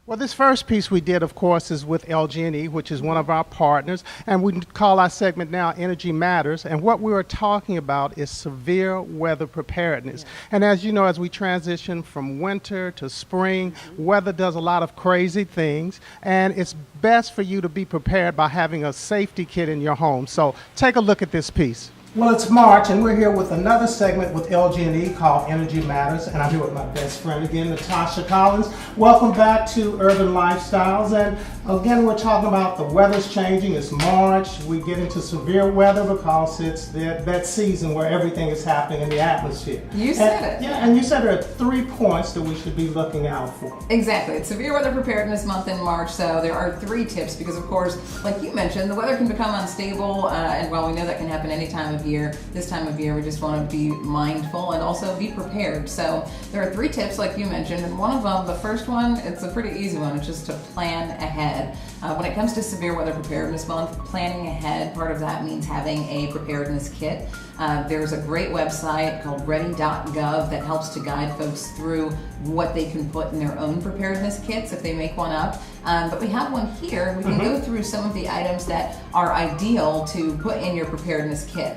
Well, this first piece we did, of course, is with LG&E, which is one of our partners, and we call our segment now Energy Matters. And what we are talking about is severe weather preparedness. Yeah. And as you know, as we transition from winter to spring, weather does a lot of crazy things, and it's best for you to be prepared by having a safety kit in your home. So take a look at this piece. Well, it's March, and we're here with another segment with LG&E called Energy Matters, and I'm here with my best friend again, Natasha Collins. Welcome back to Urban Lifestyles, and again, we're talking about the weather's changing. It's March. We get into severe weather because it's that season where everything is happening in the atmosphere. You said it. Yeah, and you said there are 3 points that we should be looking out for. Exactly. It's Severe Weather Preparedness Month in March, so there are 3 tips because, of course, like you mentioned, the weather can become unstable, and while we know that can happen any time of year, this time of year we just want to be mindful and also be prepared. So there are 3 tips like you mentioned, and one of them, the first one, it's a pretty easy one. It's just to plan ahead. When it comes to Severe Weather Preparedness Month, planning ahead, part of that means having a preparedness kit. There's a great website called ready.gov that helps to guide folks through what they can put in their own preparedness kits if they make one up. But we have one here. We can go through some of the items that are ideal to put in your preparedness kit.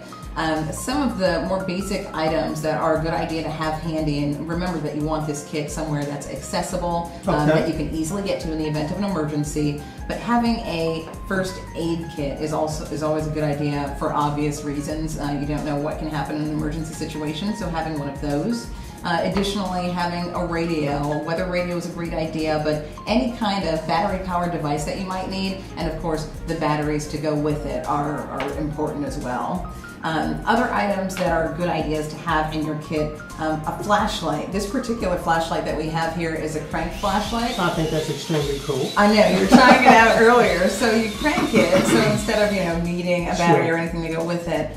Some of the more basic items that are a good idea to have handy, and remember that you want this kit somewhere that's accessible, that you can easily get to in the event of an emergency. But having a first aid kit is always a good idea for obvious reasons. You don't know what can happen in an emergency situation, so having one of those. Additionally, having a radio. Weather radio is a great idea, but any kind of battery-powered device that you might need, and of course the batteries to go with it are important as well. Other items that are good ideas to have in your kit, a flashlight. This particular flashlight that we have here is a crank flashlight. I think that's extremely cool. I know, you were trying it out earlier. So you crank it, so instead of needing a battery or anything to go with it,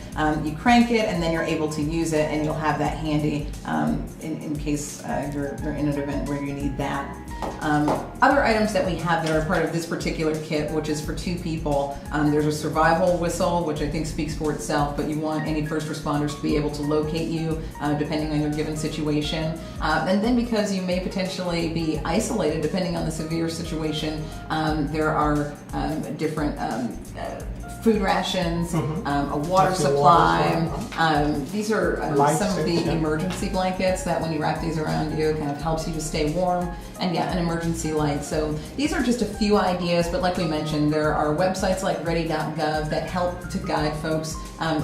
you crank it and then you're able to use it, and you'll have that handy in case you're in an event where you need that. Other items that we have that are part of this particular kit, which is for 2 people, there's a survival whistle, which I think speaks for itself, but you want any first responders to be able to locate you depending on your given situation. And then because you may potentially be isolated depending on the severe situation, there are different food rations, a water supply. These are some of the emergency blankets that when you wrap these around you, it kind of helps you to stay warm. And yeah, an emergency light. So these are just a few ideas, but like we mentioned, there are websites like ready.gov that help to guide folks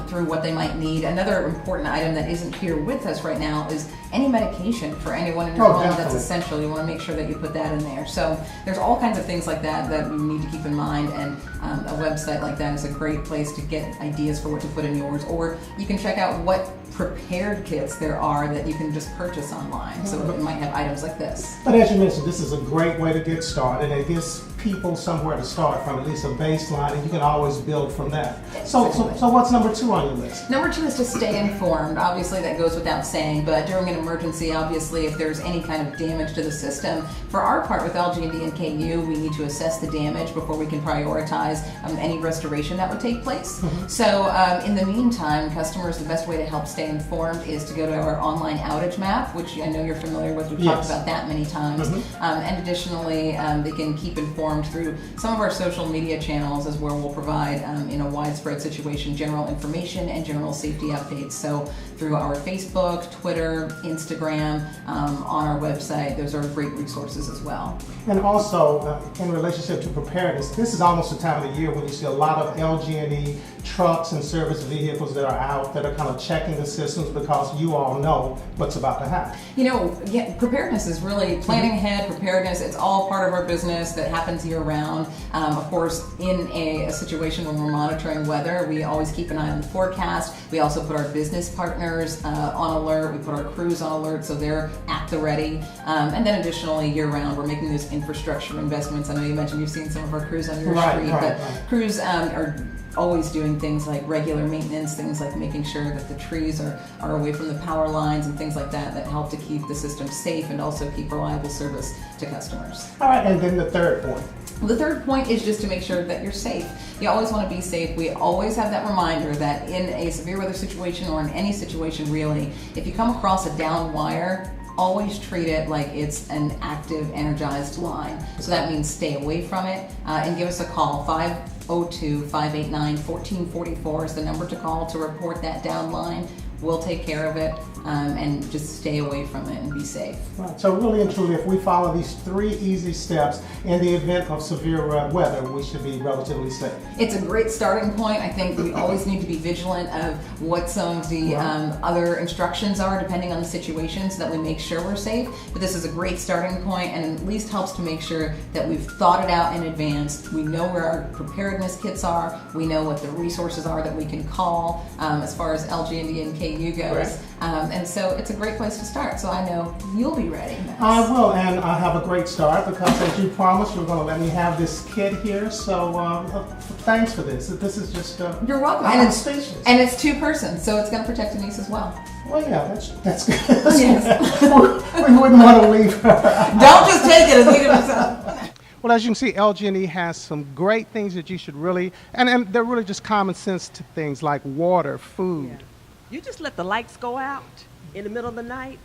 through what they might need. Another important item that isn't here with us right now is any medication for anyone in your home that's essential. You want to make sure that you put that in there. So there's all kinds of things like that that you need to keep in mind, and a website like that is a great place to get ideas for what to put in yours, or you can check out what prepared kits there are that you can just purchase online. So it might have items like this. But as you mentioned, this is a great way to get started. It gives people somewhere to start from, at least a baseline, and you can always build from that. So what's number 2 on your list? Number 2 is to stay informed. Obviously that goes without saying, but during an emergency, obviously if there's any kind of damage to the system, for our part with LG&E and KU, we need to assess the damage before we can prioritize any restoration that would take place. So in the meantime, customers, the best way to help stay informed is to go to our online outage map, which I know you're familiar with. We've talked about that many times. And additionally, they can keep informed through some of our social media channels, as where we'll provide, in a widespread situation, general information and general safety updates. So through our Facebook, Twitter, Instagram, on our website, those are great resources as well. And also, in relationship to preparedness, this is almost the time of the year when you see a lot of LG&E trucks and service vehicles that are out that are kind of checking the systems because you all know what's about to happen. Preparedness is really planning ahead, preparedness. It's all part of our business that happens year round. Of course, in a situation when we're monitoring weather, we always keep an eye on the forecast. We also put our business partners on alert. We put our crews on alert so they're at the ready. And then additionally, year round, we're making those infrastructure investments. I know you mentioned you've seen some of our crews on your street, but crews are always doing things like regular maintenance, things like making sure that the trees are away from the power lines and things like that help to keep the system safe and also keep reliable service to customers. All right, and then the third point. The third point is just to make sure that you're safe. You always want to be safe. We always have that reminder that in a severe weather situation, or in any situation really, if you come across a down wire, always treat it like it's an active, energized line. So that means stay away from it and give us a call. 502-589-1444 is the number to call to report that down line. We'll take care of it and just stay away from it and be safe. Right. So really and truly, if we follow these 3 easy steps in the event of severe weather, we should be relatively safe. It's a great starting point. I think we always need to be vigilant of what some of the other instructions are depending on the situation so that we make sure we're safe. But this is a great starting point and at least helps to make sure that we've thought it out in advance. We know where our preparedness kits are. We know what the resources are that we can call as far as LG&E and KU goes. And so it's a great place to start. So I know you'll be ready, Max. I will, and I have a great start because as you promised, you're going to let me have this kit here. So thanks for this. This is just you're welcome. I'm speechless. And it's 2-person, so it's going to protect Denise as well. Well, yeah, that's good. Yes. We wouldn't want to leave her. Don't just take it and leave it yourself. Well, as you can see, LG&E has some great things that you should really, and they're really just common sense to things like water, food. Yeah. You just let the lights go out in the middle of the night,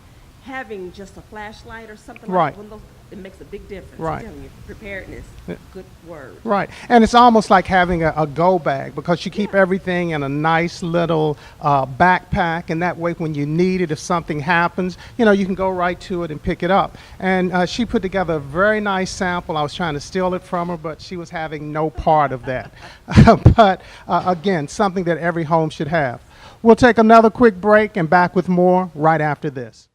having just a flashlight or something like that, it makes a big difference. Right. I'm telling you, preparedness, good word. Right, and it's almost like having a go bag because you keep everything in a nice little backpack, and that way when you need it, if something happens, you know, you can go right to it and pick it up. And she put together a very nice sample. I was trying to steal it from her, but she was having no part of that. But again, something that every home should have. We'll take another quick break and back with more right after this.